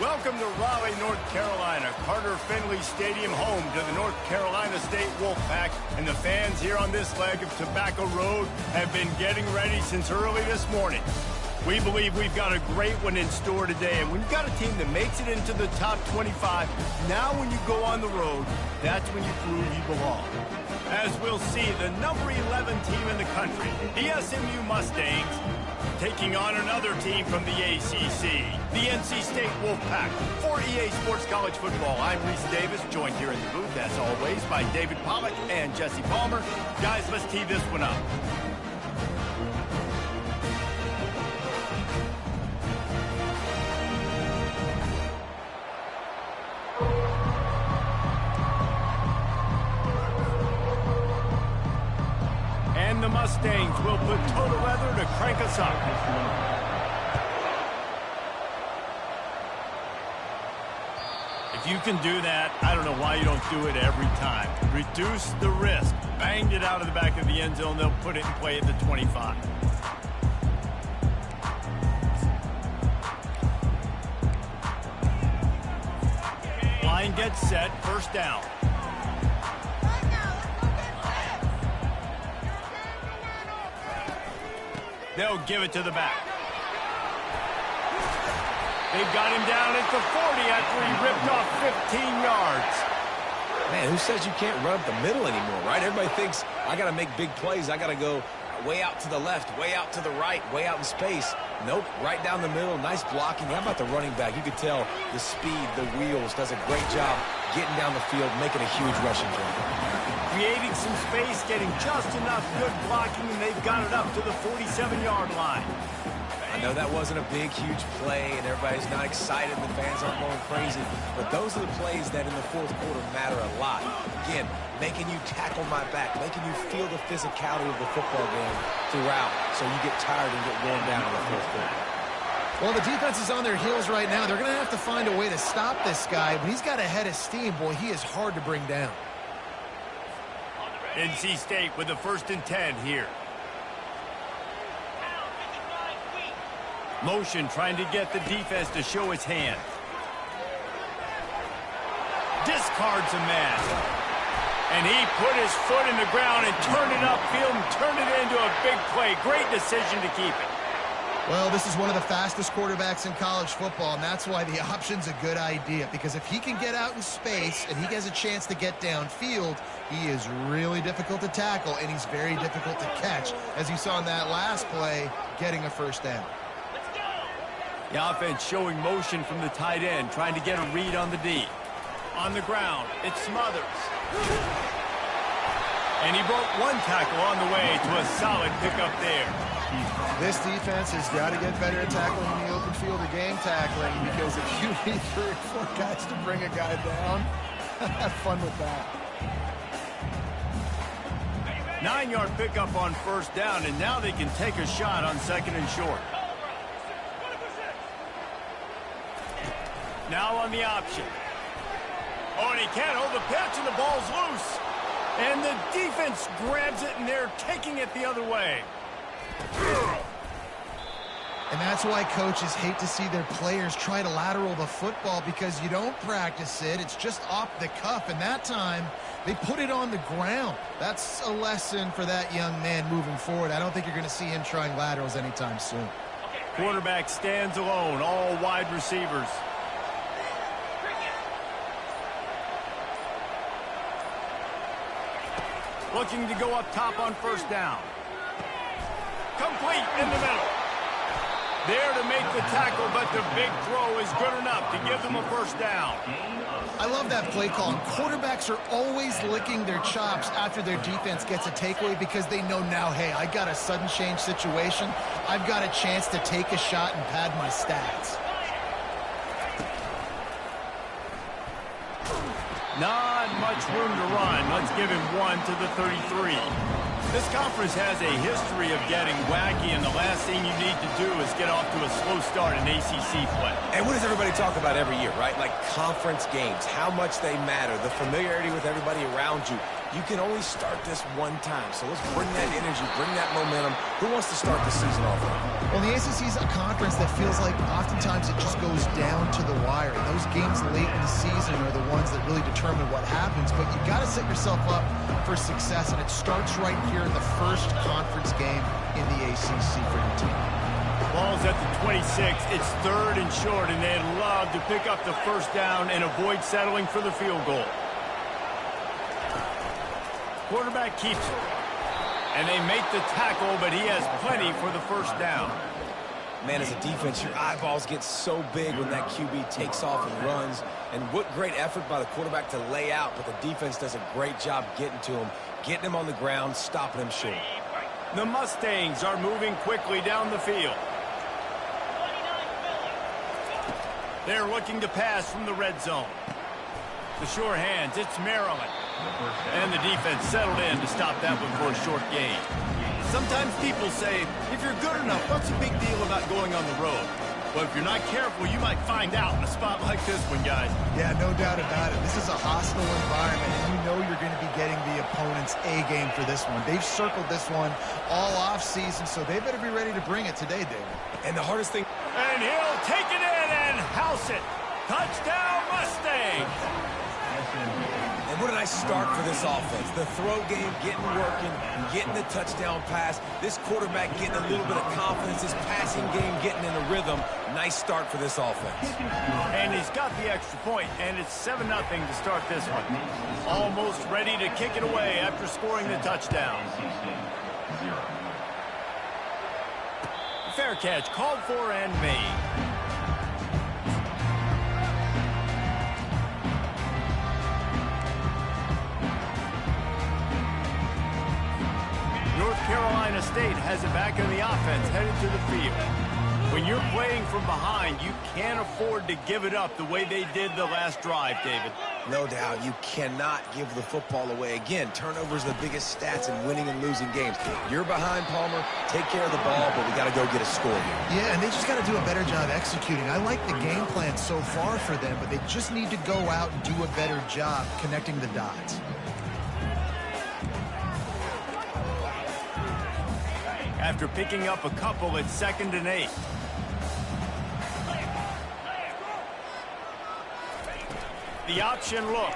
Welcome to Raleigh, North Carolina, Carter Finley Stadium, home to the North Carolina State Wolfpack, and the fans here on this leg of Tobacco Road have been getting ready since early this morning. We believe we've got a great one in store today, and when you've got a team that makes it into the top 25, now when you go on the road, that's when you prove you belong. As we'll see, the number 11 team in the country, the SMU Mustangs, taking on another team from the ACC, the NC State Wolfpack. For EA Sports College Football, I'm Reese Davis, joined here in the booth, as always, by David Pollack and Jesse Palmer. Guys, let's tee this one up. And the Mustangs will put total weather to crank us up. If you can do that, I don't know why you don't do it every time. Reduce the risk. Banged it out of the back of the end zone. They'll put it in play at the 25. Line gets set. First down. They'll give it to the back. They've got him down at the 40 after he ripped off 15 yards. Man, who says you can't run up the middle anymore, right? Everybody thinks, I got to make big plays. I got to go way out to the left, way out to the right, way out in space. Nope, right down the middle. Nice blocking. How about the running back? You could tell the speed, the wheels, does a great job getting down the field, making a huge rushing play. Creating some space, getting just enough good blocking, and they've got it up to the 47-yard line. I know that wasn't a big, huge play, and everybody's not excited, and the fans aren't going crazy, but those are the plays that in the fourth quarter matter a lot. Again, making you tackle my back, making you feel the physicality of the football game throughout, so you get tired and get worn down in the fourth quarter. Well, the defense is on their heels right now. They're going to have to find a way to stop this guy. When he's got a head of steam, boy, he is hard to bring down. NC State with the 1st and 10 here. Motion trying to get the defense to show his hand. Discards a man. And he put his foot in the ground and turned it upfield and turned it into a big play. Great decision to keep it. Well, this is one of the fastest quarterbacks in college football, and that's why the option's a good idea. Because if he can get out in space and he has a chance to get downfield, he is really difficult to tackle, and he's very difficult to catch. As you saw in that last play, getting a first down. The offense showing motion from the tight end, trying to get a read on the D. On the ground, it's Smothers. And he broke one tackle on the way to a solid pickup there. This defense has got to get better at tackling in the open field or game tackling, because if you need 3 or 4 guys to bring a guy down, have fun with that. 9-yard pickup on first down, and now they can take a shot on 2nd and short. Now on the option. Oh, and he can't hold the pitch, and the ball's loose. And the defense grabs it, and they're taking it the other way. And that's why coaches hate to see their players try to lateral the football, because you don't practice it. It's just off the cuff, and that time they put it on the ground. That's a lesson for that young man moving forward. I don't think you're going to see him trying laterals anytime soon. Quarterback stands alone, all wide receivers. Looking to go up top on first down. Complete in the middle. There to make the tackle, but the big throw is good enough to give them a first down. I love that play call. Quarterbacks are always licking their chops after their defense gets a takeaway, because they know now, hey, I got a sudden change situation. I've got a chance to take a shot and pad my stats. Not much room to run. Let's give him 1 to the 33. This conference has a history of getting wacky, and the last thing you need to do is get off to a slow start in ACC play. And what does everybody talk about every year, right? Like conference games, how much they matter, the familiarity with everybody around you. You can only start this one time, so let's bring that energy, bring that momentum. Who wants to start the season off with? Well, the ACC is a conference that feels like oftentimes it just goes down to the wire. Those games late in the season are the ones that really determine what happens, but you've got to set yourself up for success, and it starts right here in the first conference game in the ACC for your team. Ball's at the 26. It's 3rd and short, and they'd love to pick up the first down and avoid settling for the field goal. Quarterback keeps it. And they make the tackle, but he has plenty for the first down. Man, as a defense, your eyeballs get so big when that QB takes off and runs. And what great effort by the quarterback to lay out, but the defense does a great job getting to him, getting him on the ground, stopping him short. The Mustangs are moving quickly down the field. They're looking to pass from the red zone. The sure hands, it's Maryland. And the defense settled in to stop that one for a short gain. Sometimes people say, if you're good enough, what's the big deal about going on the road? Well, if you're not careful, you might find out in a spot like this one, guys. Yeah, no doubt about it. This is a hostile environment, and you know you're going to be getting the opponent's A game for this one. They've circled this one all off season, so they better be ready to bring it today, David. And the hardest thing... And he'll take it in and house it. Touchdown, Mustangs! And what a nice start for this offense. The throw game getting working, getting the touchdown pass. This quarterback getting a little bit of confidence. His passing game getting in a rhythm. Nice start for this offense. And he's got the extra point, and it's 7-0 to start this one. Almost ready to kick it away after scoring the touchdown. Fair catch called for and made. North Carolina State has it back in the offense, headed to the field. When you're playing from behind, you can't afford to give it up the way they did the last drive, David. No doubt, you cannot give the football away. Again, turnovers are the biggest stats in winning and losing games. You're behind, Palmer. Take care of the ball, but we got to go get a score here. Yeah, and they just got to do a better job executing. I like the game plan so far for them, but they just need to go out and do a better job connecting the dots. After picking up a couple, it's 2nd and 8. The option look.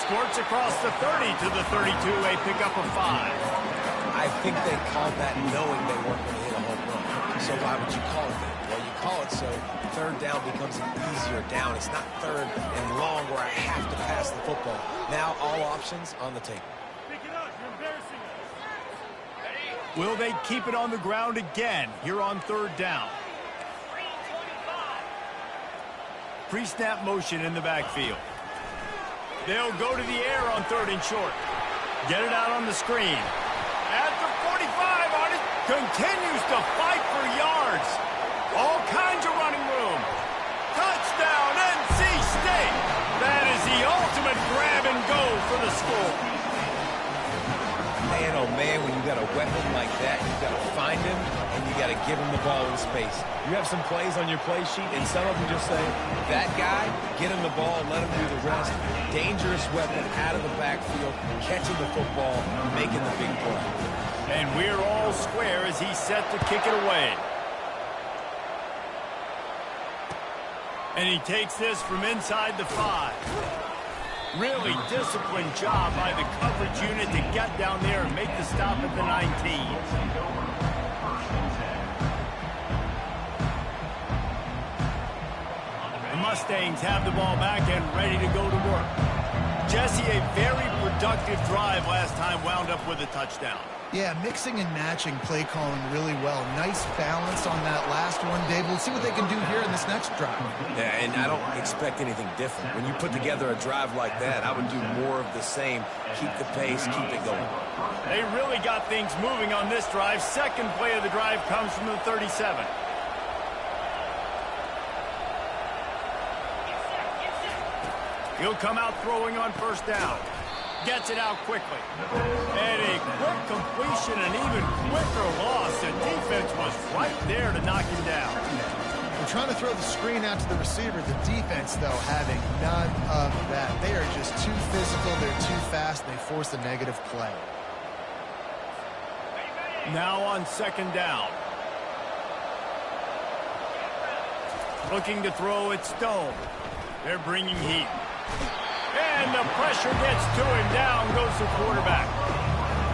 Squirts across the 30 to the 32. A pickup of 5. I think they called that knowing they weren't going to hit a home run. So why would you call it that? Well, you call it so 3rd down becomes an easier down. It's not 3rd and long where I have to pass the football. Now all options on the table. Will they keep it on the ground again here on 3rd down? Pre-snap motion in the backfield. They'll go to the air on 3rd and short. Get it out on the screen. At the 45, Artist continues to fight for yards. All kinds of running room. Touchdown, NC State. That is the ultimate grab and go for the school. Man, oh man, when you got a weapon like that, you got to find him and you got to give him the ball in space. You have some plays on your play sheet, and some of them just say, that guy, get him the ball, let him do the rest. Dangerous weapon out of the backfield, catching the football, making the big play. And we're all square as he's set to kick it away. And he takes this from inside the 5. Really disciplined job by the coverage unit to get down there and make the stop at the 19. The Mustangs have the ball back and ready to go to work. Jesse, a very productive drive last time, wound up with a touchdown. Yeah, mixing and matching play calling really well. Nice balance on that last one, Dave. We'll see what they can do here in this next drive. Yeah, and I don't expect anything different. When you put together a drive like that, I would do more of the same. Keep the pace, keep it going. They really got things moving on this drive. Second play of the drive comes from the 37. He'll come out throwing on 1st down. Gets it out quickly. And a quick completion, an even quicker loss. The defense was right there to knock him down. The trying to throw the screen out to the receiver. The defense, though, having none of that. They are just too physical. They're too fast. They force a negative play. Now on second down. Looking to throw it Stone. They're bringing heat. And the pressure gets to him. Down goes the quarterback.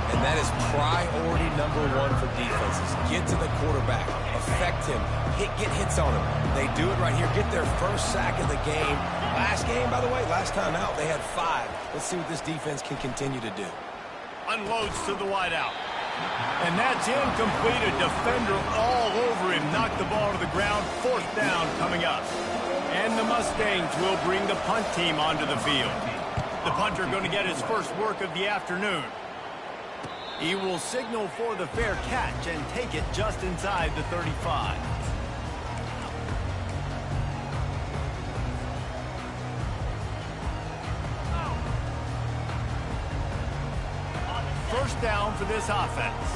And that is priority #1 for defenses. Get to the quarterback. Affect him. Get hits on him. They do it right here. Get their first sack of the game. Last game, by the way, last time out, they had 5. Let's see what this defense can continue to do. Unloads to the wideout. And that's incomplete. A defender all over him. Knocked the ball to the ground. 4th down coming up. And the Mustangs will bring the punt team onto the field. The punter going to get his first work of the afternoon. He will signal for the fair catch and take it just inside the 35. First down for this offense.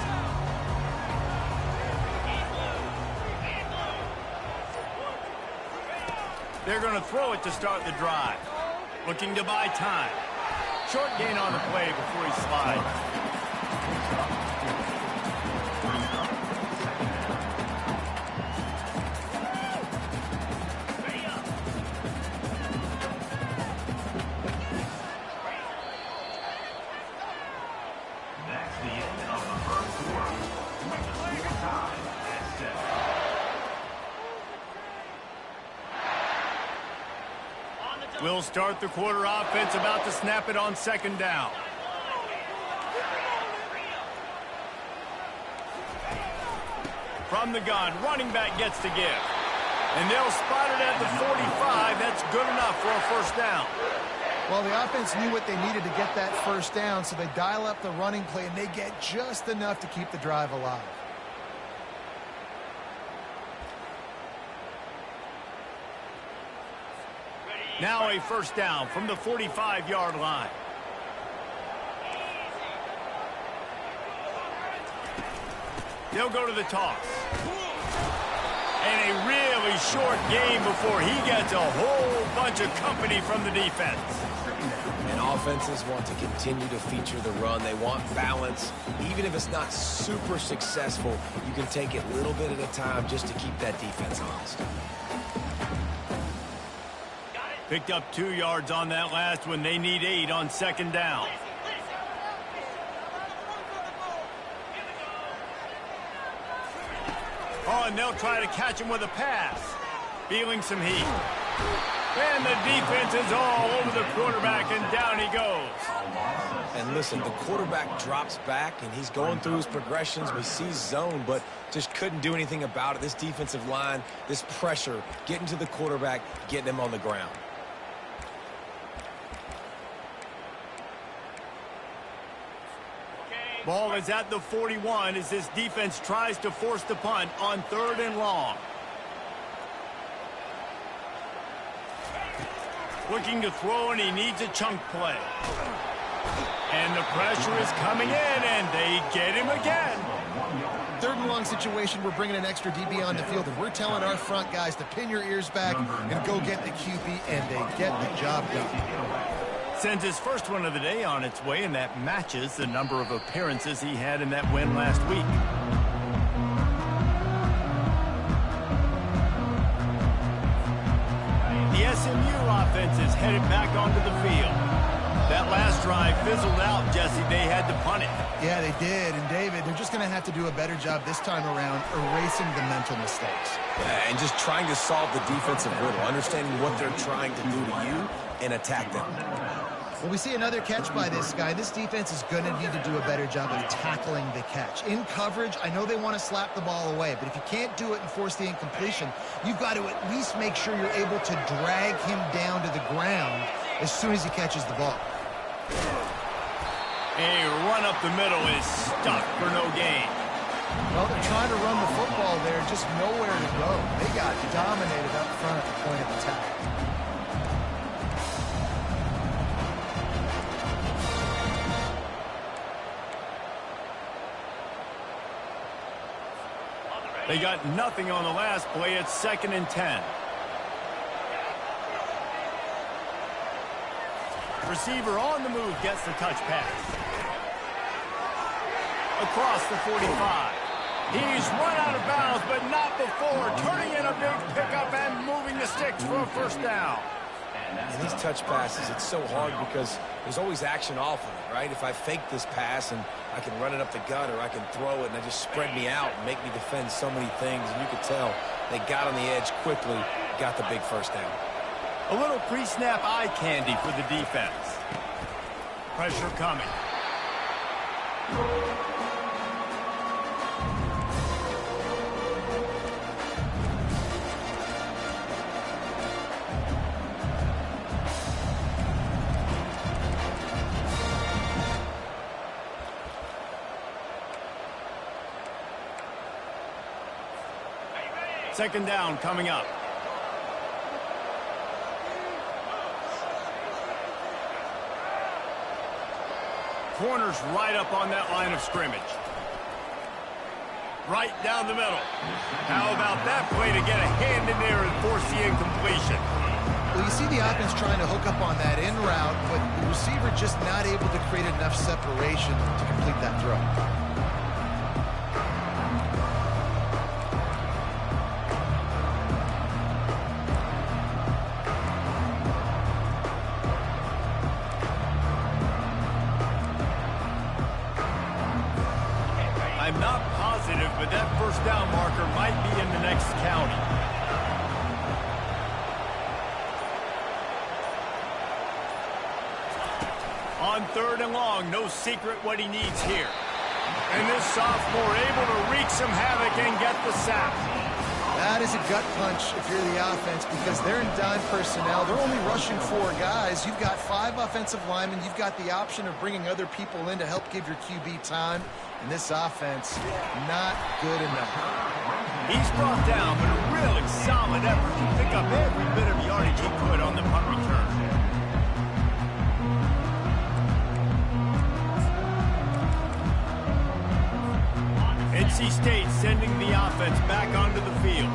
They're going to throw it to start the drive. Looking to buy time. Short gain on the play before he slides. We'll start the quarter offense, about to snap it on second down. From the gun, running back gets to give. And they'll spot it at the 45. That's good enough for a first down. Well, the offense knew what they needed to get that first down, so they dial up the running play, and they get just enough to keep the drive alive. Now a first down from the 45-yard line. They'll go to the toss. And a really short game before he gets a whole bunch of company from the defense. And offenses want to continue to feature the run. They want balance. Even if it's not super successful, you can take it a little bit at a time just to keep that defense honest. Picked up 2 yards on that last one. They need 8 on second down. Oh, and they'll try to catch him with a pass. Feeling some heat. And the defense is all over the quarterback, and down he goes. And listen, the quarterback drops back, and he's going through his progressions. We see zone, but just couldn't do anything about it. This defensive line, this pressure, getting to the quarterback, getting him on the ground. Ball is at the 41 as this defense tries to force the punt on 3rd and long. Looking to throw, and he needs a chunk play. And the pressure is coming in, and they get him again. 3rd and long situation, we're bringing an extra DB on the field, and we're telling our front guys to pin your ears back and go get the QB, and they get the job done. Sends his first one of the day on its way, and that matches the number of appearances he had in that win last week. The SMU offense is headed back onto the field. That last drive fizzled out, Jesse. They had to punt it. Yeah, they did. And, David, they're just going to have to do a better job this time around erasing the mental mistakes. And just trying to solve the defensive riddle, understanding what they're trying to do to you and attack them. Well, we see another catch by this guy. This defense is going to need to do a better job of tackling the catch. In coverage, I know they want to slap the ball away, but if you can't do it and force the incompletion, you've got to at least make sure you're able to drag him down to the ground as soon as he catches the ball. A run up the middle is stuck for no gain. Well, they're trying to run the football there, just nowhere to go. They got dominated up front at the point of attack. They got nothing on the last play. It's 2nd and 10. Receiver on the move gets the touch pass. Across the 45. He's run out of bounds, but not before turning in a big pickup and moving the sticks for a first down. And these touch passes, it's so hard because there's always action off of it, right? If I fake this pass and I can run it up the gut or I can throw it and they just spread me out and make me defend so many things, and you could tell they got on the edge quickly, got the big first down. A little pre-snap eye candy for the defense. Pressure coming. Second down coming up. Corners right up on that line of scrimmage. Right down the middle. How about that play to get a hand in there and force the incompletion? Well, you see the offense trying to hook up on that in route, but the receiver just not able to create enough separation to complete that throw. I'm not positive, but that first down marker might be in the next county. On 3rd and long, no secret what he needs here. And this sophomore able to wreak some havoc and get the sack. That is a gut punch if you're the offense because they're in dime personnel. They're only rushing 4 guys. You've got 5 offensive linemen. You've got the option of bringing other people in to help give your QB time. And this offense, not good enough. He's brought down, but a really solid effort to pick up every bit of yardage he could on the punt return. NC State sending the offense back onto the field.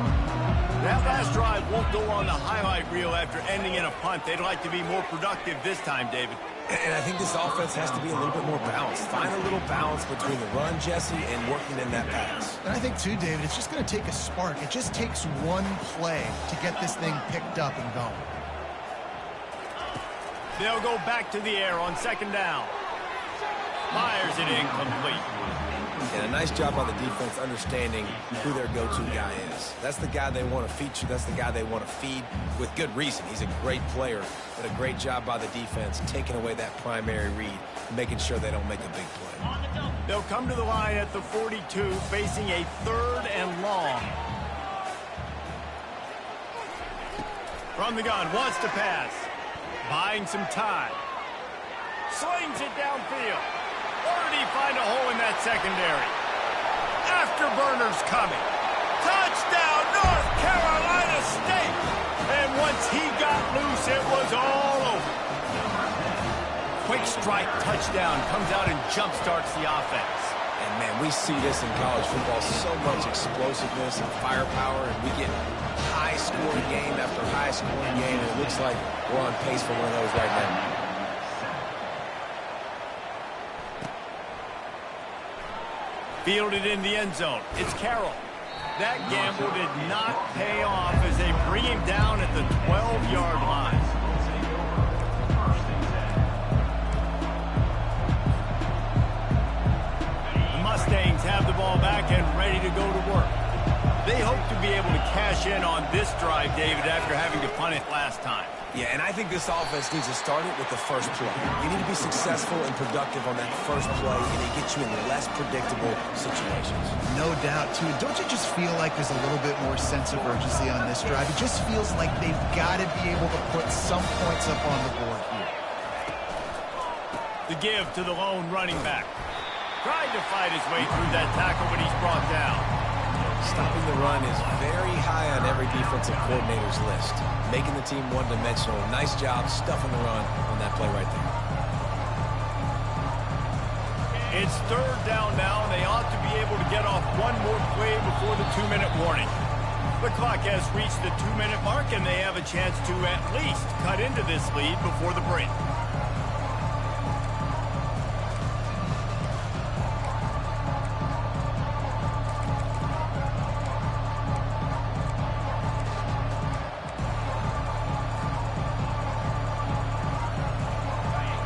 That last drive won't go on the highlight reel after ending in a punt. They'd like to be more productive this time, David. And I think this offense has to be a little bit more balanced. Find a little balance between the run, Jesse, and working in that pass. And I think, too, David, it's just going to take a spark. It just takes one play to get this thing picked up and going. They'll go back to the air on 2nd down. Fires it incomplete. And a nice job by the defense understanding who their go-to guy is. That's the guy they want to feature. That's the guy they want to feed with good reason. He's a great player, but a great job by the defense taking away that primary read, making sure they don't make a big play. They'll come to the line at the 42, facing a 3rd and long. From the gun, wants to pass. Buying some time. Slings it downfield. Or did he find a hole in that secondary? Afterburner's coming. Touchdown, North Carolina State! And once he got loose, it was all over. Quick strike touchdown comes out and jumpstarts the offense. And, man, we see this in college football, so much explosiveness and firepower, and we get high-scoring game after high-scoring game, and it looks like we're on pace for one of those right now. Fielded in the end zone. It's Carroll. That gamble did not pay off as they bring him down at the 12-yard line. The Mustangs have the ball back and ready to go to work. They hope to be able to cash in on this drive, David, after having to punt it last time. Yeah, and I think this offense needs to start it with the first play. You need to be successful and productive on that first play, and it gets you in less predictable situations. No doubt, too. Don't you just feel like there's a little bit more sense of urgency on this drive? It just feels like they've got to be able to put some points up on the board here. The give to the lone running back. Tried to fight his way through that tackle, but he's brought down. Stopping the run is very high on every defensive coordinator's list. Making the team one-dimensional. Nice job stuffing the run on that play right there. It's third down now, and they ought to be able to get off one more play before the 2-minute warning. The clock has reached the 2-minute mark, and they have a chance to at least cut into this lead before the break.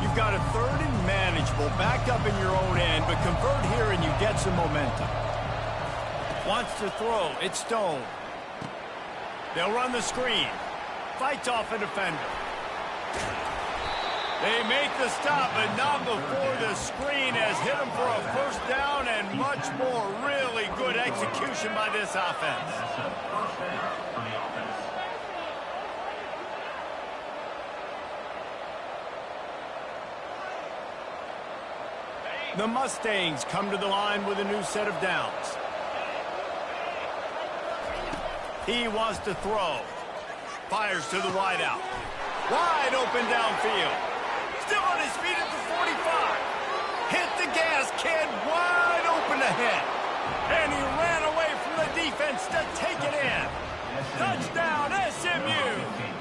You've got a third and manageable, backed up in your own end, but convert here and you get some momentum. Wants to throw. It's Stone. They'll run the screen. Fights off a defender. They make the stop, but not before the screen has hit them for a first down and much more. Really good execution by this offense. The Mustangs come to the line with a new set of downs. He wants to throw. Fires to the wideout. Wide open downfield. Still on his feet at the 45. Hit the gas, kid. Wide open ahead. And he ran away from the defense to take it in. Touchdown, SMU.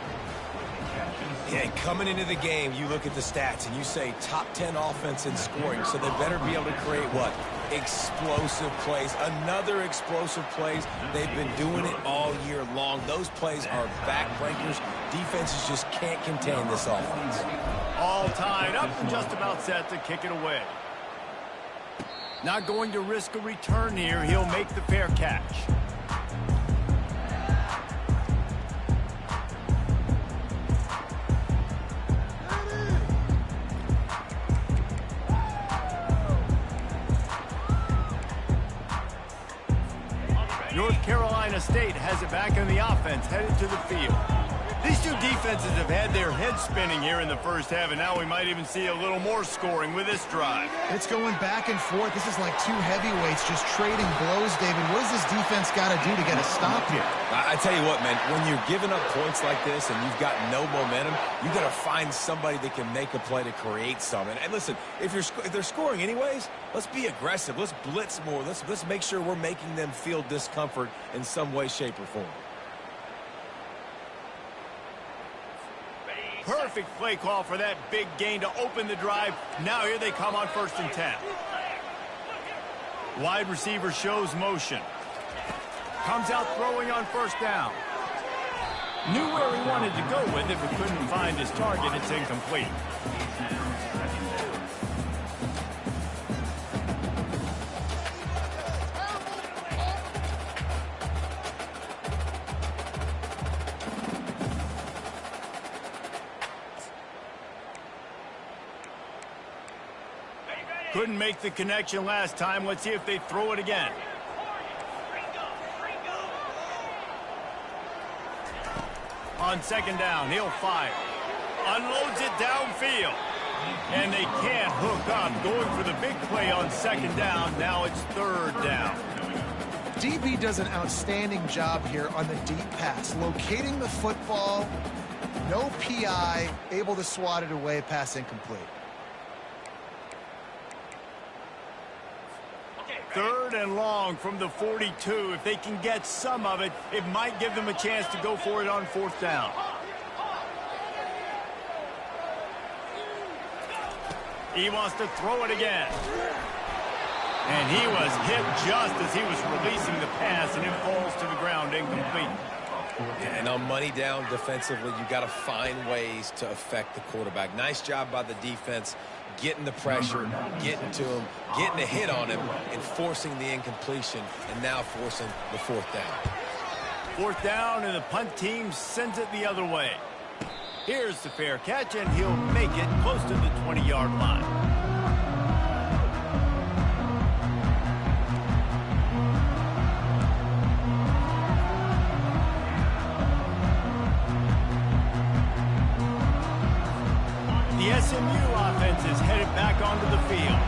Yeah, coming into the game, you look at the stats and you say top 10 offense in scoring, so they better be able to create what? Explosive plays. Another explosive plays. They've been doing it all year long. Those plays are backbreakers. Defenses just can't contain this offense. All tied up and just about set to kick it away. Not going to risk a return here. He'll make the fair catch. North Carolina State has it back in the offense, headed to the field. These two defenses have had their heads spinning here in the first half, and now we might even see a little more scoring with this drive. It's going back and forth. This is like two heavyweights just trading blows, David. What does this defense got to do to get a stop here? I tell you what, man, when you're giving up points like this and you've got no momentum, you got to find somebody that can make a play to create something. And listen, if they're scoring anyways, let's be aggressive. Let's blitz more. Let's make sure we're making them feel discomfort in some way, shape, or form. Perfect play call for that big gain to open the drive. Now here they come on 1st and 10. Wide receiver shows motion. Comes out throwing on 1st down. Knew where he wanted to go with it, but couldn't find his target. It's incomplete. Couldn't make the connection last time. Let's see if they throw it again. On 2nd down, he'll fire. Unloads it downfield. And they can't hook up. Going for the big play on 2nd down. Now it's 3rd down. DB does an outstanding job here on the deep pass. Locating the football. No PI. Able to swat it away. Pass incomplete. 3rd and long from the 42. If they can get some of it, it might give them a chance to go for it on 4th down. He wants to throw it again. And he was hit just as he was releasing the pass, and it falls to the ground incomplete. And on money down defensively, you got to find ways to affect the quarterback. Nice job by the defense, getting the pressure, getting to him, getting a hit on him, and forcing the incompletion, and now forcing the 4th down. 4th down, and the punt team sends it the other way. Here's the fair catch, and he'll make it close to the 20-yard line. The SMU offense is headed back onto the field.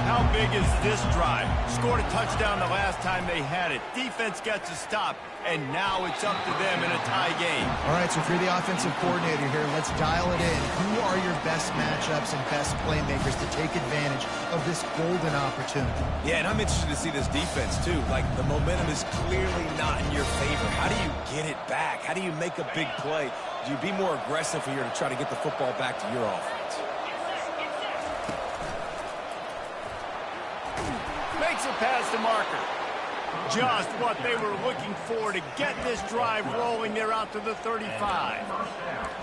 How big is this drive? Scored a touchdown the last time they had it. Defense gets a stop, and now it's up to them in a tie game. All right, so if you're the offensive coordinator here, let's dial it in. Who are your best matchups and best playmakers to take advantage of this golden opportunity? Yeah, and I'm interested to see this defense, too. Like, the momentum is clearly not in your favor. How do you get it back? How do you make a big play? Do you be more aggressive here to try to get the football back to your offense? Makes it past the marker. Just what they were looking for to get this drive rolling. They're out to the 35.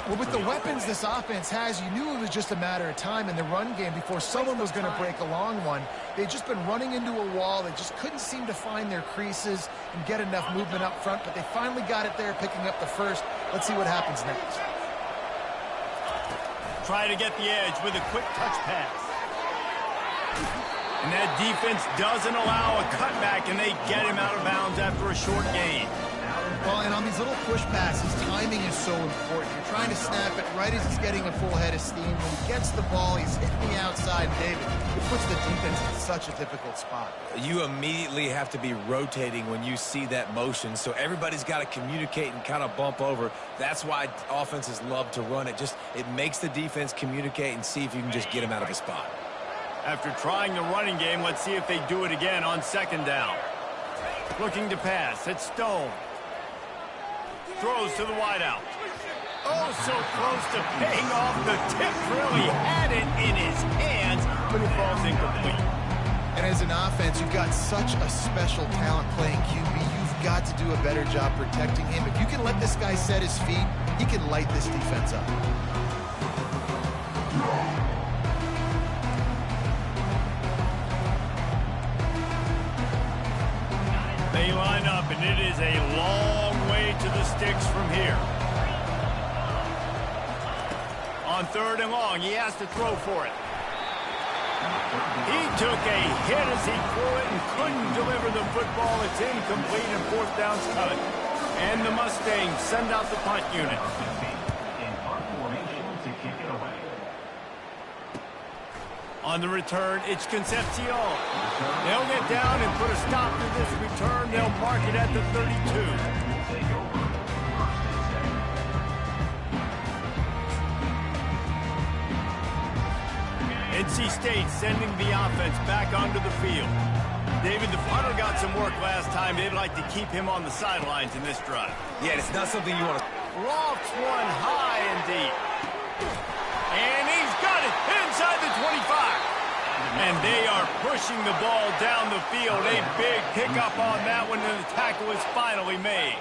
Well, with the weapons this offense has, you knew it was just a matter of time in the run game before someone was going to break a long one. They'd just been running into a wall. They just couldn't seem to find their creases and get enough movement up front, but they finally got it there, picking up the first. Let's see what happens next. Try to get the edge with a quick touch pass. And that defense doesn't allow a cutback, and they get him out of bounds after a short gain. Well, and on these little push passes, timing is so important. You're trying to snap it right as he's getting a full head of steam. When he gets the ball, he's hitting the outside, David. It puts the defense in such a difficult spot. You immediately have to be rotating when you see that motion, so everybody's got to communicate and kind of bump over. That's why offenses love to run it. It makes the defense communicate and see if you can just get him out of a spot. After trying the running game, let's see if they do it again on second down. Looking to pass. It's Stone. Throws to the wideout. Oh, so close to paying off. The tip really had it in his hands, but it falls incomplete. And as an offense, you've got such a special talent playing QB. You've got to do a better job protecting him. If you can let this guy set his feet, he can light this defense up. They line up, and it is a long way to the sticks from here. On third and long, he has to throw for it. He took a hit as he threw it and couldn't deliver the football. It's incomplete, and fourth down's cut. And the Mustangs send out the punt unit. On the return, it's Concepcion. They'll get down and put a stop to this return. They'll mark it at the 32. NC State sending the offense back onto the field. David, the punter got some work last time. They'd like to keep him on the sidelines in this drive. Yeah, it's not something you want to... Lofts one high and deep. And he's got it inside the 25. And they are pushing the ball down the field. A big pickup on that one, and the tackle is finally made.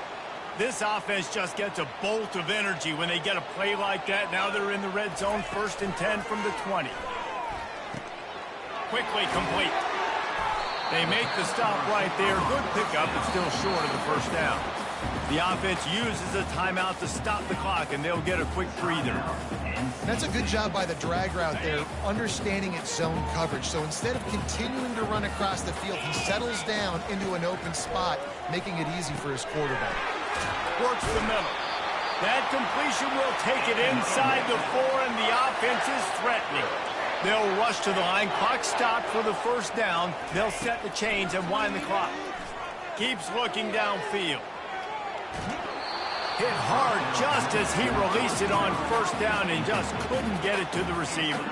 This offense just gets a bolt of energy when they get a play like that. Now they're in the red zone, 1st and 10 from the 20. Quickly complete. They make the stop right there. Good pickup, but still short of the first down. The offense uses a timeout to stop the clock, and they'll get a quick breather. That's a good job by the drag route there, understanding its zone coverage. So instead of continuing to run across the field, he settles down into an open spot, making it easy for his quarterback. Works the middle. That completion will take it inside the 4, and the offense is threatening. They'll rush to the line. Clock stopped for the first down. They'll set the chains and wind the clock. Keeps looking downfield. Hit hard just as he released it on first down and just couldn't get it to the receiver.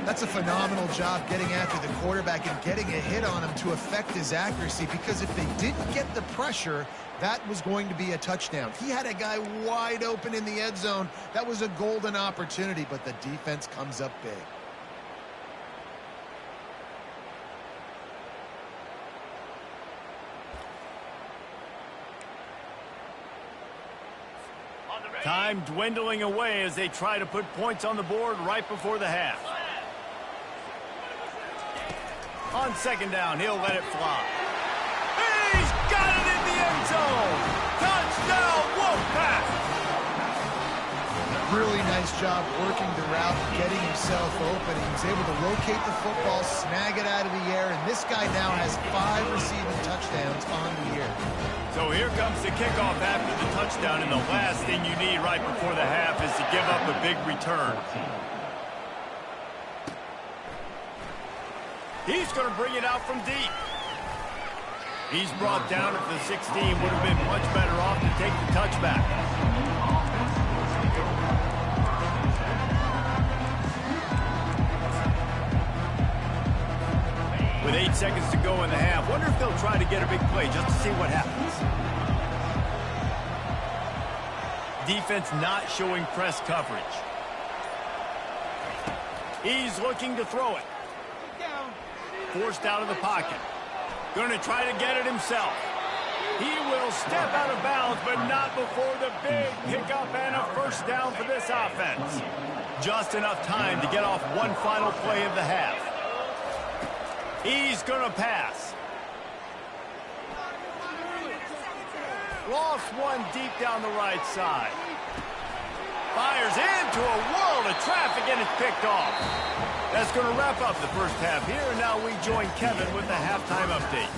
That's a phenomenal job getting after the quarterback and getting a hit on him to affect his accuracy, because if they didn't get the pressure, that was going to be a touchdown. He had a guy wide open in the end zone. That was a golden opportunity, but the defense comes up big. Time dwindling away as they try to put points on the board right before the half. On second down, he'll let it fly. He's got it in the end zone! Touchdown, Wolfpack! Really nice job working the route, getting himself open. He was able to locate the football, snag it out of the air, and this guy now has 5 receiving touchdowns on the year. So here comes the kickoff after the touchdown, and the last thing you need right before the half is to give up a big return. He's going to bring it out from deep. He's brought down at the 16. Would have been much better off to take the touchback. With 8 seconds to go in the half, wonder if they'll try to get a big play just to see what happens. Defense not showing press coverage. He's looking to throw it. Forced out of the pocket. Going to try to get it himself. He will step out of bounds, but not before the big pickup and a first down for this offense. Just enough time to get off one final play of the half. He's going to pass. Lost one deep down the right side. Fires into a world of traffic, and it's picked off. That's going to wrap up the first half here, and now we join Kevin with the halftime update.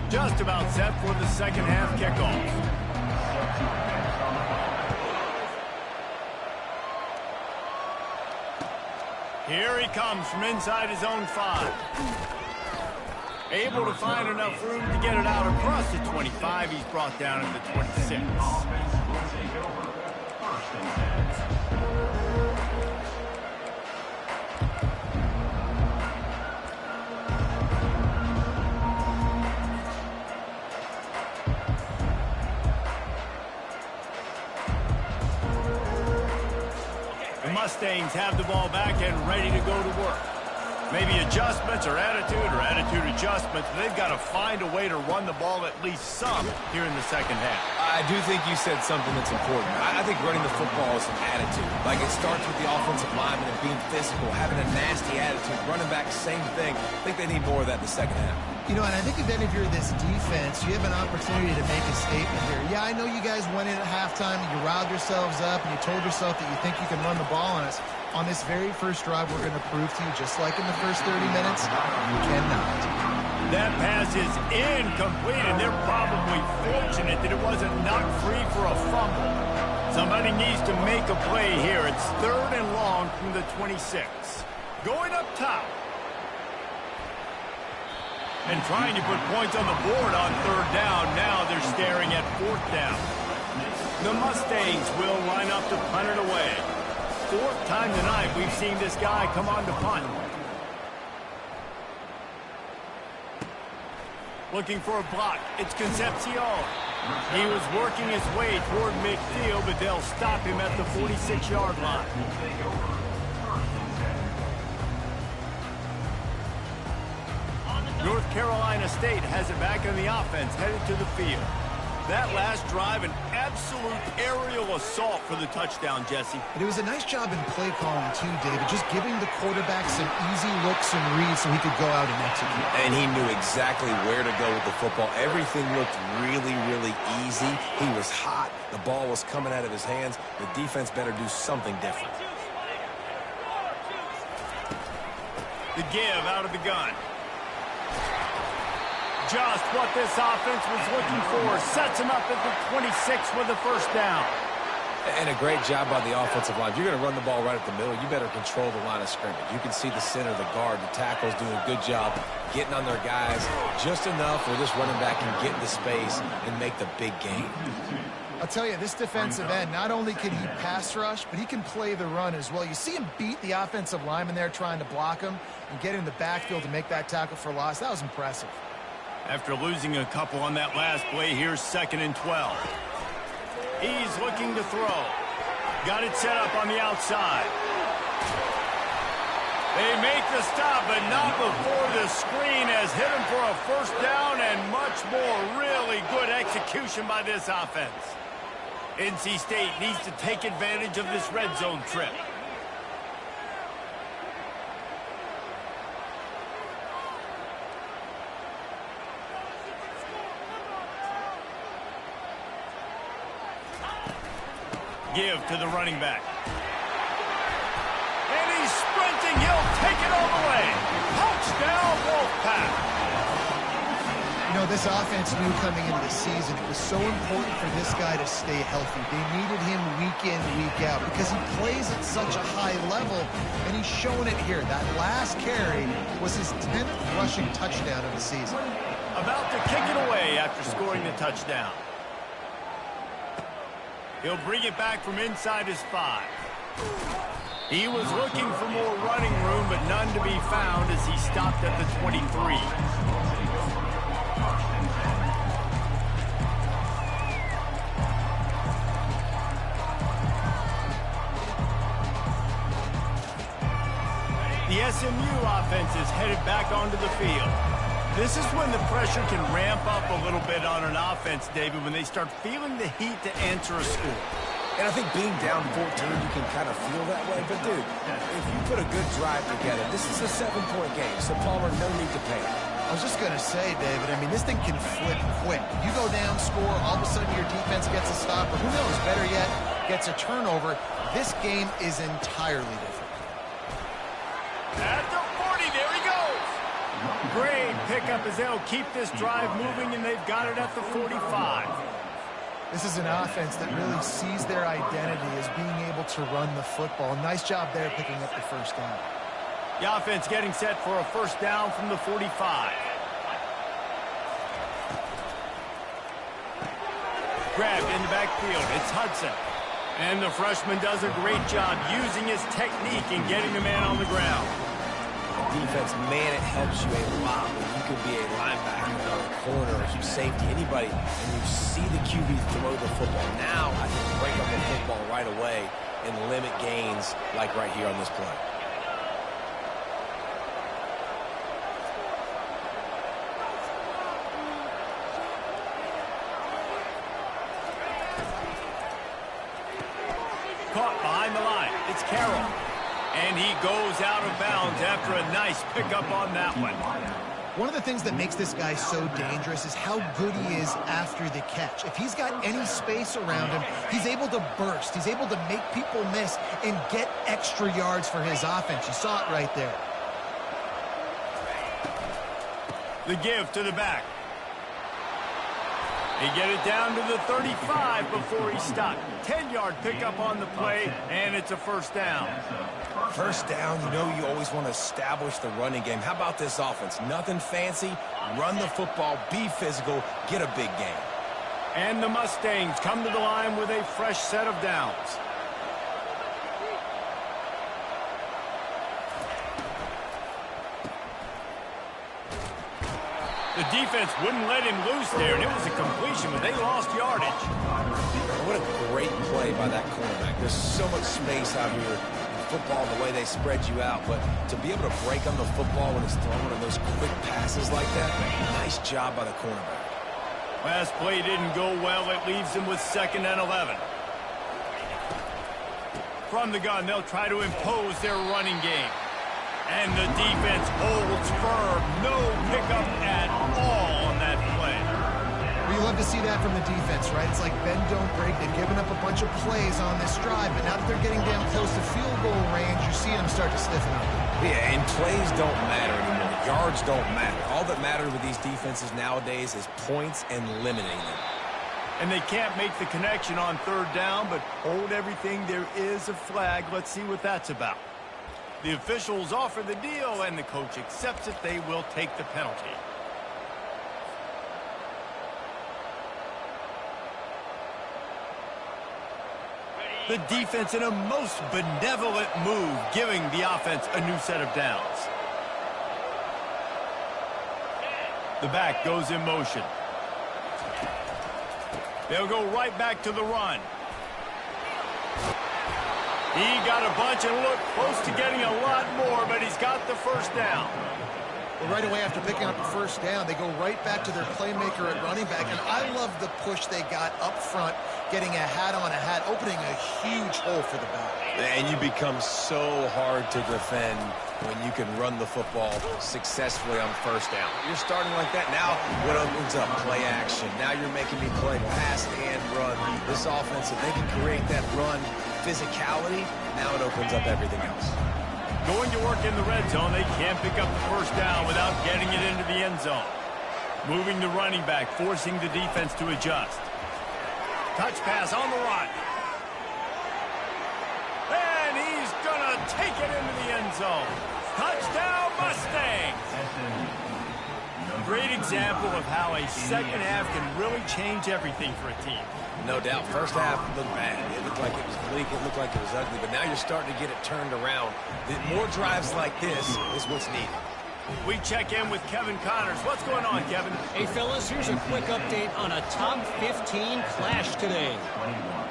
Just about set for the second half kickoff. Here he comes from inside his own 5. Able to find enough room to get it out across the 25. He's brought down at the 26. The Mustangs have the ball back and ready to go to work. Maybe adjustments or attitude adjustments. They've got to find a way to run the ball at least some here in the second half. I do think you said something that's important. I think running the football is an attitude. Like, it starts with the offensive lineman and being physical, having a nasty attitude. Running back, same thing. I think they need more of that in the second half. You know, and I think if any of you are this defense, you have an opportunity to make a statement here. Yeah, I know you guys went in at halftime and you riled yourselves up and you told yourself that you think you can run the ball on us. On this very first drive, we're going to prove to you, just like in the first 30 minutes, you cannot. That pass is incomplete, and they're probably fortunate that it wasn't knocked free for a fumble. Somebody needs to make a play here. It's 3rd and long from the 26. Going up top. And trying to put points on the board on 3rd down. Now they're staring at 4th down. The Mustangs will line up to punt it away. 4th time tonight we've seen this guy come on to punt. Looking for a block. It's Concepcion. He was working his way toward midfield, but they'll stop him at the 46-yard line. North Carolina State has it back on the offense, headed to the field. That last drive, an absolute aerial assault for the touchdown, Jesse. And it was a nice job in play calling, too, David, just giving the quarterback some easy looks and reads so he could go out and execute. And he knew exactly where to go with the football. Everything looked really, really easy. He was hot. The ball was coming out of his hands. The defense better do something different. The give out of the gun. Just what this offense was looking for. Sets him up at the 26 with the first down. And a great job by the offensive line. If you're going to run the ball right at the middle, you better control the line of scrimmage. You can see the center, the guard, the tackles doing a good job getting on their guys just enough where this running back can get into space and make the big game. I'll tell you, this defensive end, not only can he pass rush, but he can play the run as well. You see him beat the offensive lineman there trying to block him and get in the backfield to make that tackle for loss. That was impressive. After losing a couple on that last play, here's 2nd and 12. He's looking to throw. Got it set up on the outside. They make the stop, but not before the screen has hit him for a first down and much more. Really good execution by this offense. NC State needs to take advantage of this red zone trip. Give to the running back. And he's sprinting. He'll take it all the way. Touchdown, Wolfpack. You know, know, this offense knew coming into the season it was so important for this guy to stay healthy. They needed him week in, week out because he plays at such a high level, and he's showing it here. That last carry was his 10th rushing touchdown of the season. About to kick it away after scoring the touchdown. He'll bring it back from inside his 5. He was looking for more running room, but none to be found as he stopped at the 23. The SMU offense is headed back onto the field. This is when the pressure can ramp up a little bit on an offense, David, when they start feeling the heat to answer a score. And I think being down 14, you can kind of feel that way. But, dude, if you put a good drive together, this is a 7-point game, so Palmer, no need to panic. I was just going to say, David, I mean, this thing can flip quick. You go down, score, all of a sudden your defense gets a stop, or who knows, better yet, gets a turnover. This game is entirely different. At the 40, there he goes. Great pickup as they'll keep this drive moving, and they've got it at the 45. This is an offense that really sees their identity as being able to run the football. Nice job there picking up the first down. The offense getting set for a first down from the 45. Grabbed in the backfield. It's Hudson. And the freshman does a great job using his technique and getting the man on the ground. Defense, man, it helps you a lot when you can be a linebacker or a corner or safety, anybody, and you see the QB throw the football. Now I can break up the football right away and limit gains like right here on this play. Caught behind the line. It's Carroll. And he goes out of bounds after a nice pickup on that one. One of the things that makes this guy so dangerous is how good he is after the catch. If he's got any space around him, he's able to burst. He's able to make people miss and get extra yards for his offense. You saw it right there. The give to the back. He get it down to the 35 before he stopped. 10-yard pickup on the play, and it's a first down. First down, you know you always want to establish the running game. How about this offense? Nothing fancy. Run the football, be physical, get a big gain. And the Mustangs come to the line with a fresh set of downs. The defense wouldn't let him loose there, and it was a completion, but they lost yardage. What a great play by that cornerback. There's so much space out here in football, the way they spread you out, but to be able to break on the football when it's thrown on those quick passes like that, nice job by the cornerback. Last play didn't go well. It leaves him with 2nd and 11. From the gun, they'll try to impose their running game. And the defense holds firm. No pickup at all on that play. Well, you love to see that from the defense, right? It's like bend, don't break. They've given up a bunch of plays on this drive, but now that they're getting down close to field goal range, you're seeing them start to stiffen up. Yeah, and plays don't matter anymore. Yards don't matter. All that matters with these defenses nowadays is points and limiting them. And they can't make the connection on 3rd down, but hold everything. There is a flag. Let's see what that's about. The officials offer the deal, and the coach accepts it. They will take the penalty. The defense in a most benevolent move, giving the offense a new set of downs. The back goes in motion. They'll go right back to the run. He got a bunch and looked close to getting a lot more, but he's got the first down. Well, right away after picking up the first down, they go right back to their playmaker at running back. And I love the push they got up front, getting a hat on a hat, opening a huge hole for the back. And you become so hard to defend when you can run the football successfully on 1st down. You're starting like that. Now what opens up? Play action. Now you're making me play pass and run. This offense, if they can create that run physicality, now it opens up everything else. Going to work in the red zone. They can't pick up the first down without getting it into the end zone. Moving the running back, forcing the defense to adjust. Touch pass on the run. And he's going to take it into the end zone. Touchdown, Mustangs! Great example of how a second half can really change everything for a team. No doubt. First half looked bad. It looked like it was bleak. It looked like it was ugly. But now you're starting to get it turned around. More drives like this is what's needed. We check in with Kevin Connors. What's going on, Kevin? Hey, fellas, here's a quick update on a top 15 clash today.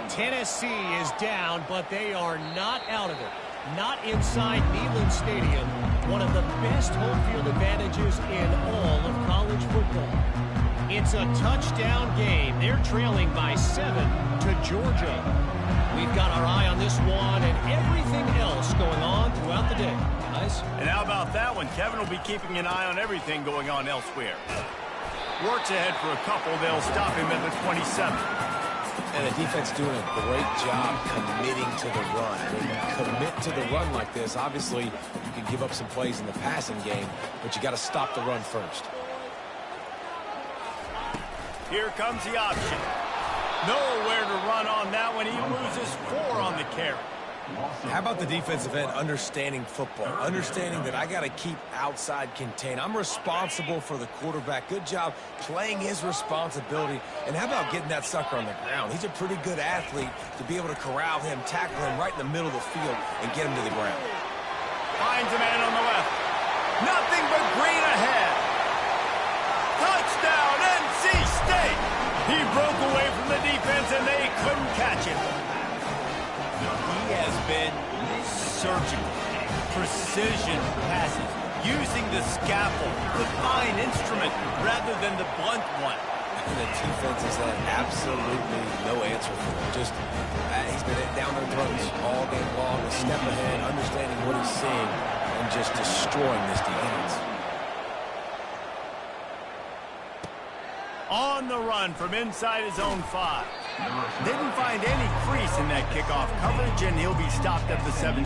Tennessee is down, but they are not out of it. Not inside Neyland Stadium, one of the best home field advantages in all of college football. It's a touchdown game. They're trailing by 7 to Georgia. We've got our eye on this one and everything else going on throughout the day. Guys? And how about that one? Kevin will be keeping an eye on everything going on elsewhere. Works ahead for a couple. They'll stop him at the 27. And the defense doing a great job committing to the run. When you commit to the run like this, obviously you can give up some plays in the passing game, but you got to stop the run first. Here comes the option. Nowhere to run on that one. He loses 4 on the carry. How about the defensive end understanding football, understanding that I got to keep outside contain. I'm responsible for the quarterback. Good job playing his responsibility. And how about getting that sucker on the ground? He's a pretty good athlete to be able to corral him, tackle him right in the middle of the field, and get him to the ground. Finds a man on the left. Nothing but green ahead. Touchdown, NC State. He broke away from the defense, and they couldn't catch him. He has been surgical, precision passes, using the scalpel, the fine instrument, rather than the blunt one. And the defense has had absolutely no answer for him. Just, he's been down their throats all game long, a step ahead, understanding what he's seeing, and just destroying this defense. On the run from inside his own 5. Didn't find any crease in that kickoff coverage, and he'll be stopped at the 17.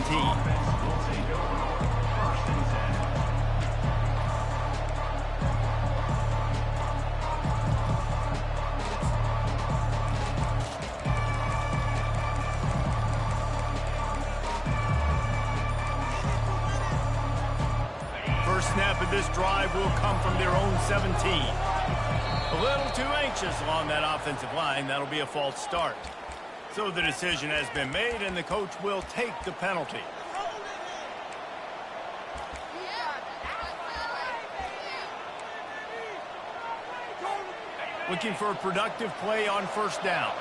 First snap of this drive will come from their own 17. A little too anxious along that offensive line. That'll be a false start. So the decision has been made, and the coach will take the penalty. Looking for a productive play on first down.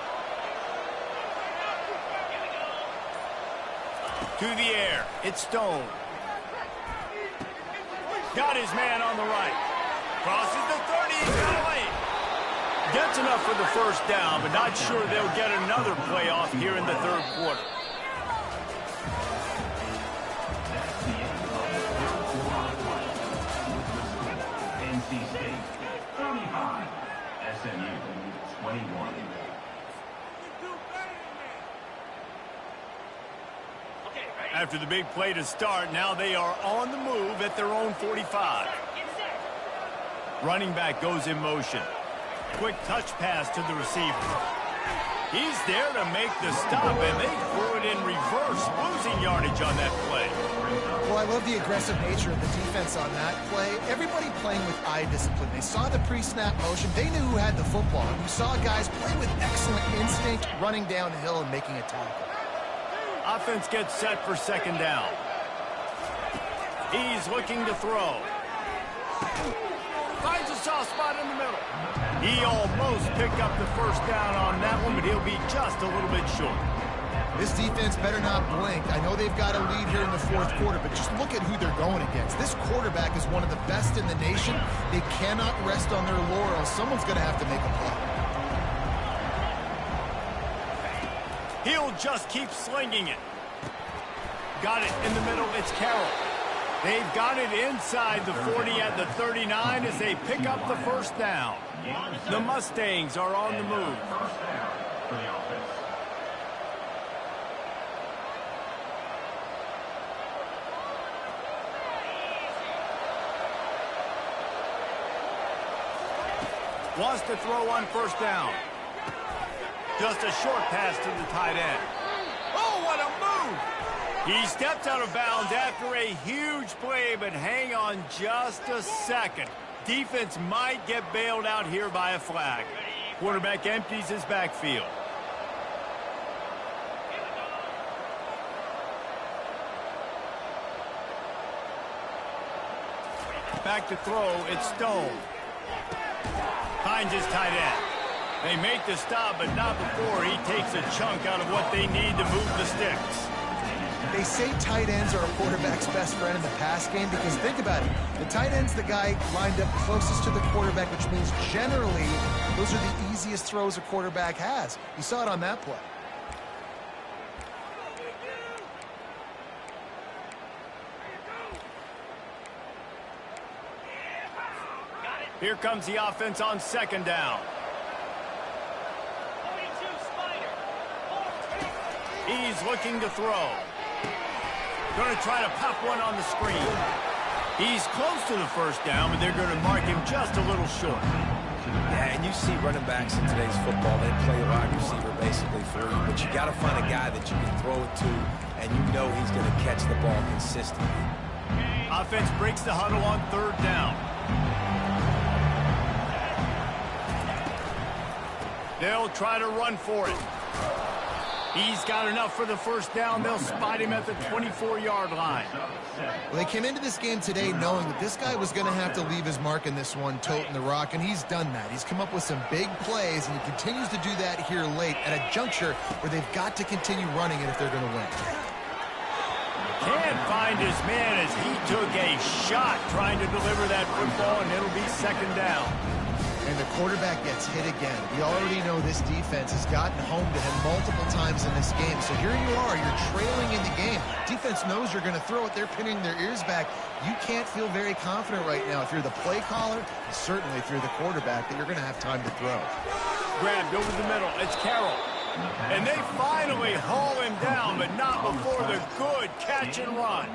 To the air. It's Stone. Got his man on the right. Crosses the 30. He's got a lane. Gets enough for the first down, but not sure they'll get another play off here in the third quarter. NC State 35, SMU 21. After the big play to start, now they are on the move at their own 45. Running back goes in motion. Quick touch pass to the receiver. He's there to make the stop, and they threw it in reverse, losing yardage on that play. Well, I love the aggressive nature of the defense on that play. Everybody playing with eye discipline. They saw the pre-snap motion. They knew who had the football. And you saw guys play with excellent instinct, running downhill and making a tackle. Offense gets set for second down. He's looking to throw. Finds a soft spot in the middle. He almost picked up the first down on that one, but he'll be just a little bit short. This defense better not blink. I know they've got a lead here in the fourth quarter, but just look at who they're going against. This quarterback is one of the best in the nation. They cannot rest on their laurels. Someone's going to have to make a play. He'll just keep slinging it. Got it in the middle. It's Carroll. They've got it inside the 40 at the 39 as they pick up the first down. The Mustangs are on the move. First down for the offense. Wants to throw on first down. Just a short pass to the tight end. Oh, what a move! He stepped out of bounds after a huge play, but hang on just a second. Defense might get bailed out here by a flag. Quarterback empties his backfield. Back to throw, it's Stone. Finds his tight end. They make the stop, but not before he takes a chunk out of what they need to move the sticks. They say tight ends are a quarterback's best friend in the pass game because think about it. The tight end's the guy lined up closest to the quarterback, which means generally those are the easiest throws a quarterback has. You saw it on that play. Here comes the offense on second down. He's looking to throw. Going to try to pop one on the screen. He's close to the first down, but they're going to mark him just a little short. Yeah, and you see running backs in today's football, they play a wide receiver basically for you, but you got to find a guy that you can throw it to, and you know he's going to catch the ball consistently. Offense breaks the huddle on third down. They'll try to run for it. He's got enough for the first down. They'll spot him at the 24-yard line. Well, they came into this game today knowing that this guy was going to have to leave his mark in this one, toting the rock, and he's done that. He's come up with some big plays, and he continues to do that here late at a juncture where they've got to continue running it if they're going to win. Can't find his man as he took a shot trying to deliver that football, and it'll be second down. And the quarterback gets hit again. We already know this defense has gotten home to him multiple times in this game. So here you are, you're trailing in the game. Defense knows you're going to throw it. They're pinning their ears back. You can't feel very confident right now if you're the play caller, and certainly if you're the quarterback, that you're going to have time to throw. Grabbed over the middle. It's Carroll. And they finally haul him down, but not before the good catch and run.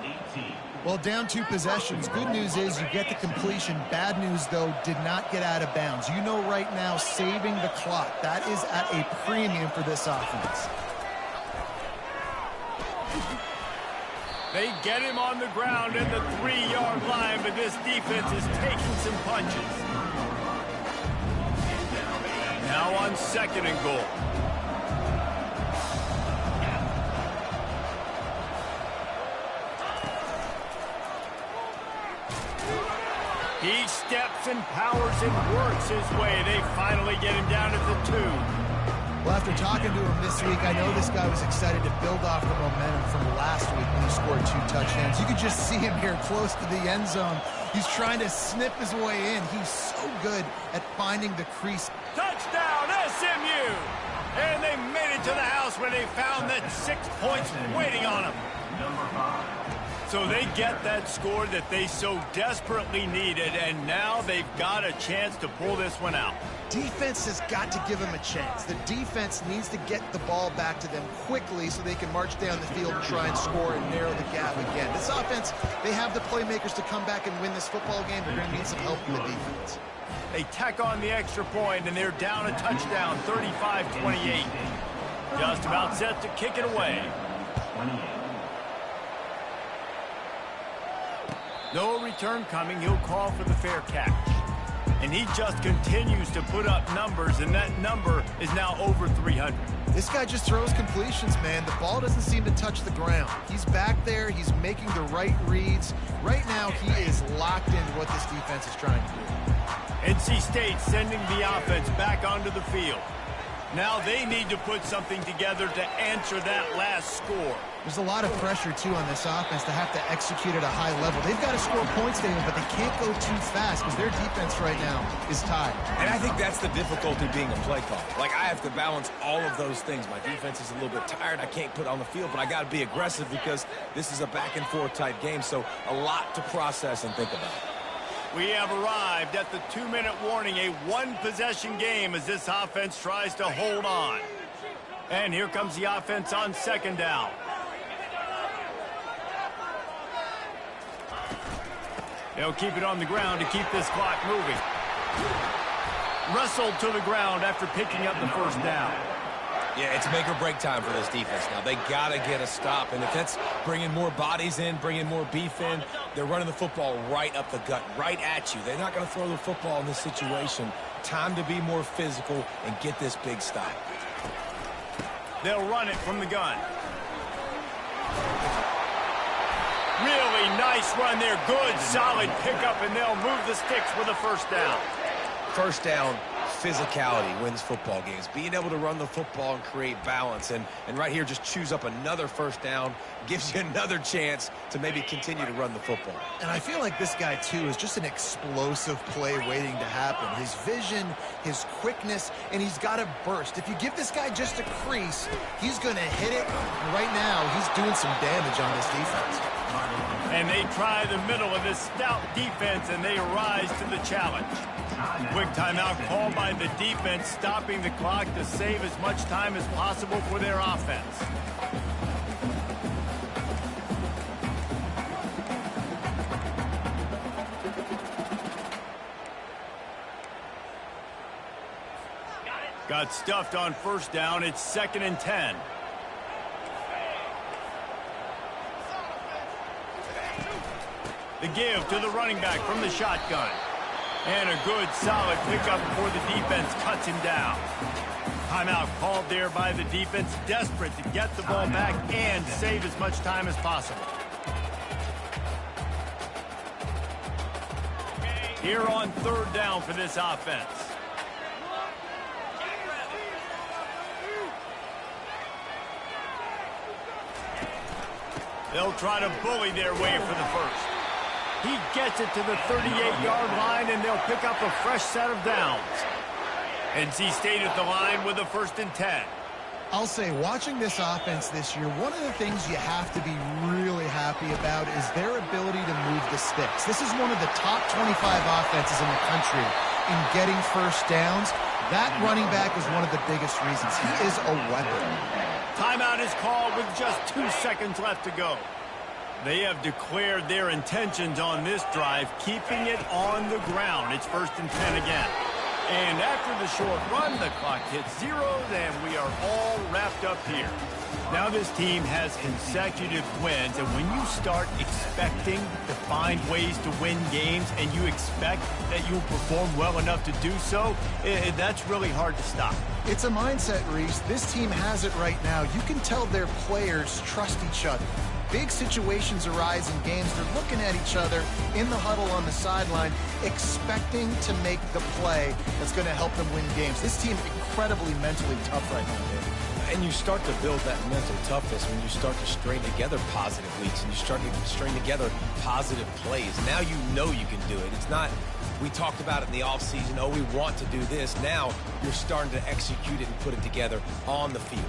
Well, down 2 possessions. Good news is you get the completion. Bad news, though, did not get out of bounds. You know right now, saving the clock. That is at a premium for this offense. They get him on the ground at the 3-yard line, but this defense is taking some punches. Now on second and goal. He steps and powers and works his way. They finally get him down at the 2. Well, after talking to him this week, I know this guy was excited to build off the momentum from last week when he scored 2 touchdowns. You could just see him here close to the end zone. He's trying to snip his way in. He's so good at finding the crease. Touchdown, SMU! And they made it to the house where they found that 6 points waiting on them. Number 5. So they get that score that they so desperately needed, and now they've got a chance to pull this one out. Defense has got to give him a chance. The defense needs to get the ball back to them quickly so they can march down the field and try and score and narrow the gap again. This offense, they have the playmakers to come back and win this football game. They're going to need some help from the defense. They tack on the extra point, and they're down a touchdown, 35-28. Just about set to kick it away. 28. No return coming. He'll call for the fair catch. And he just continues to put up numbers, and that number is now over 300. This guy just throws completions, man. The ball doesn't seem to touch the ground. He's back there. He's making the right reads. Right now, he is locked into what this defense is trying to do. NC State sending the offense back onto the field. Now they need to put something together to answer that last score. There's a lot of pressure, too, on this offense to have to execute at a high level. They've got to score points, David, but they can't go too fast because their defense right now is tied. And I think that's the difficulty being a play caller. Like, I have to balance all of those things. My defense is a little bit tired. I can't put it on the field, but I got to be aggressive because this is a back-and-forth type game, so a lot to process and think about. We have arrived at the 2-minute warning, a 1-possession game as this offense tries to hold on. And here comes the offense on second down. They'll keep it on the ground to keep this clock moving. wrestled to the ground after picking up the first down. Yeah, it's make or break time for this defense now. They got to get a stop, and if that's bringing more bodies in, bringing more beef in, they're running the football right up the gut, right at you. They're not going to throw the football in this situation. Time to be more physical and get this big stop. They'll run it from the gun. Really nice run there. Good, solid pickup, and they'll move the sticks with a first down. First down, physicality wins football games. Being able to run the football and create balance. And right here, just choose up another first down, gives you another chance to maybe continue to run the football. And I feel like this guy, too, is just an explosive play waiting to happen. His vision, his quickness, and he's got a burst. If you give this guy just a crease, he's going to hit it. And right now, he's doing some damage on this defense. And they try the middle of this stout defense, and they rise to the challenge. Quick timeout called by the defense, stopping the clock to save as much time as possible for their offense. Got stuffed on first down. It's 2nd and 10. The give to the running back from the shotgun. And a good, solid pickup before the defense cuts him down. Timeout called there by the defense, desperate to get the ball back and save as much time as possible. Here on 3rd down for this offense. They'll try to bully their way for the first. He gets it to the 38-yard line, and they'll pick up a fresh set of downs. NC State at the line with a 1st and 10. I'll say, watching this offense this year, one of the things you have to be really happy about is their ability to move the sticks. This is one of the top 25 offenses in the country in getting first downs. That running back is one of the biggest reasons. He is a weapon. Timeout is called with just 2 seconds left to go. They have declared their intentions on this drive, keeping it on the ground. It's 1st and 10 again. And after the short run, the clock hits zeros, and we are all wrapped up here. Now this team has consecutive wins, and when you start expecting to find ways to win games and you expect that you'll perform well enough to do so, that's really hard to stop. It's a mindset, Reese. This team has it right now. You can tell their players trust each other. Big situations arise in games. They're looking at each other in the huddle on the sideline, expecting to make the play that's going to help them win games. This team incredibly mentally tough right now, David. And you start to build that mental toughness when you start to string together positive weeks and you start to string together positive plays. Now you know you can do it. It's not, we talked about it in the offseason, oh, we want to do this. Now you're starting to execute it and put it together on the field.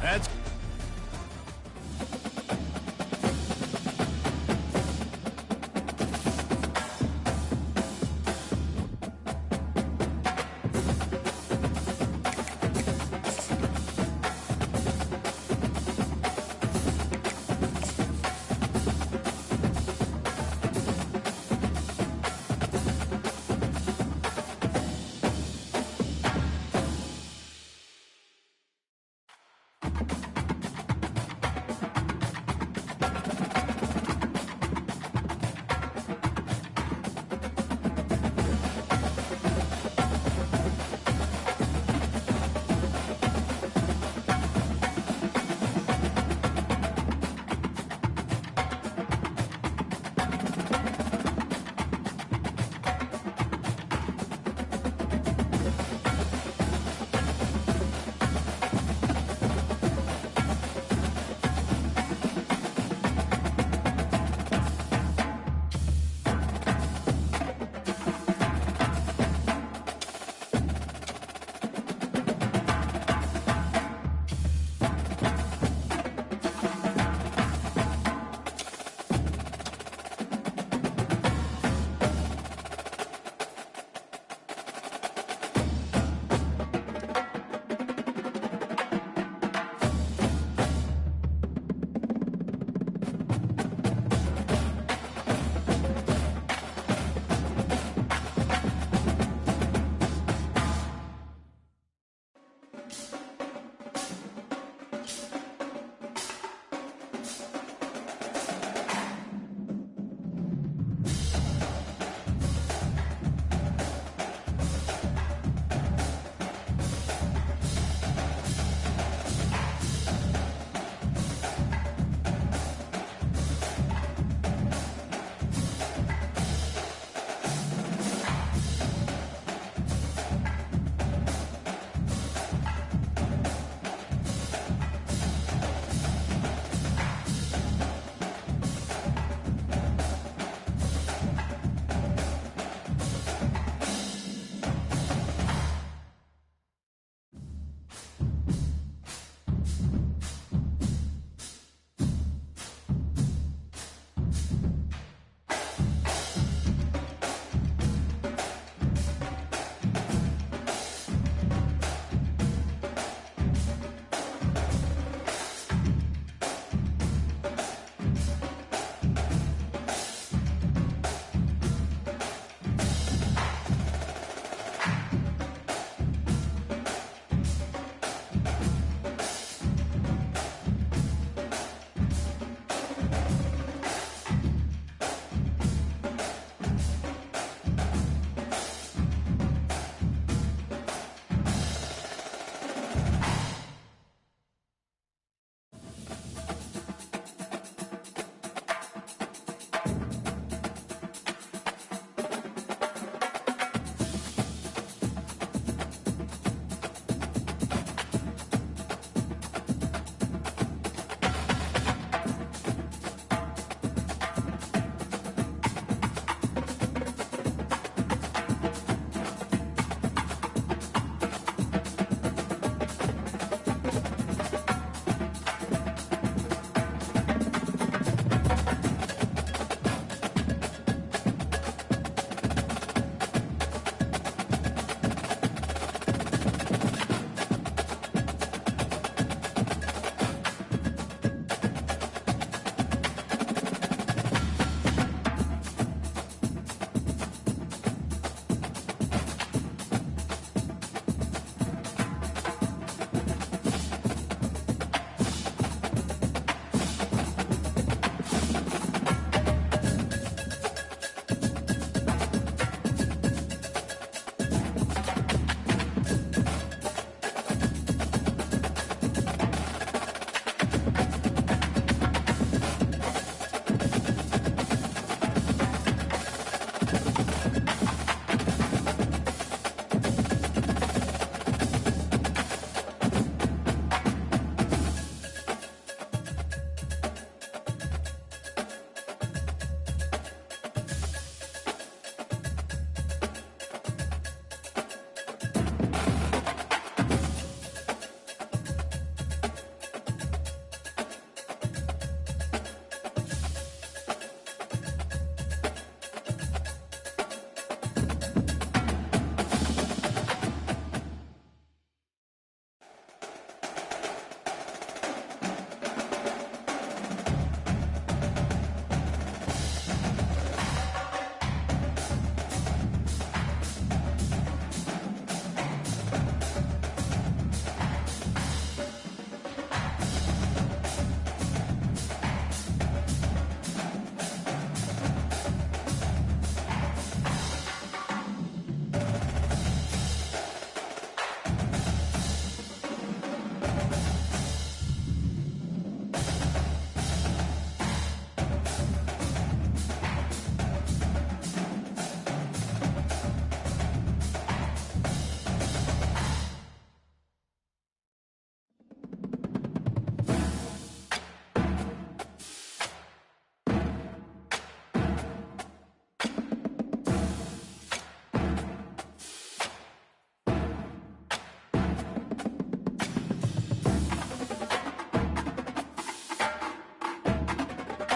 That's